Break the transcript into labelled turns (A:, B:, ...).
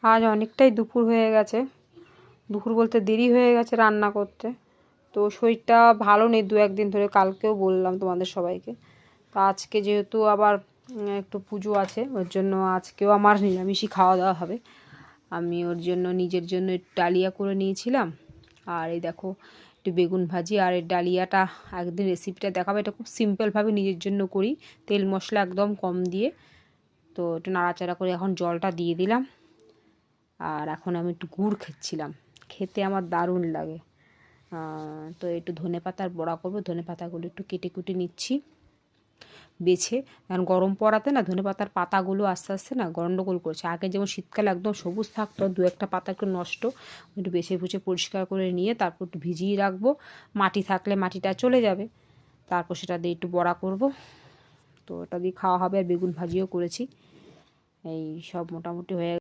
A: আজ অনেকটাই দুপুর হয়ে গেছে, দুপুর বলতে দেরি হয়ে গেছে রান্না করতে। তো শরীরটা ভালো নেই দু একদিন ধরে, কালকেও বললাম তোমাদের সবাইকে। তো আজকে যেহেতু আবার একটু পুজো আছে, ওর জন্য আজকেও আমার নিরামিষই খাওয়া দাওয়া হবে। আমি ওর জন্য নিজের জন্য একটু ডালিয়া করে নিয়েছিলাম, আর এই দেখো একটু বেগুন ভাজি। আর এই ডালিয়াটা একদিন রেসিপিটা দেখাবো, এটা খুব সিম্পলভাবে নিজের জন্য করি, তেল মশলা একদম কম দিয়ে। তো একটু নাড়াচাড়া করে এখন জলটা দিয়ে দিলাম। আর এখন আমি একটু গুড় খাচ্ছিলাম, খেতে আমার দারুণ লাগে। তো একটু ধনেপাতার বড়া করবো, ধনেপাতাগুলো একটু কেটে কুটে নিচ্ছি বেছে। কারণ গরম পড়াতে না ধনেপাতার পাতাগুলো আস্তে আস্তে না গন্ডগোল করছে। আগে যেমন শীতকালে একদম সবুজ থাকতো, দু একটা পাতা একটু নষ্ট, একটু বেছে বুছে পরিষ্কার করে নিয়ে তারপর একটু ভিজিয়ে রাখবো। মাটি থাকলে মাটিটা চলে যাবে, তারপর সেটা দিয়ে একটু বড়া করব। তো ওটা দিয়ে খাওয়া হবে। আর বেগুন ভাজিও করেছি। এই সব মোটামুটি হয়ে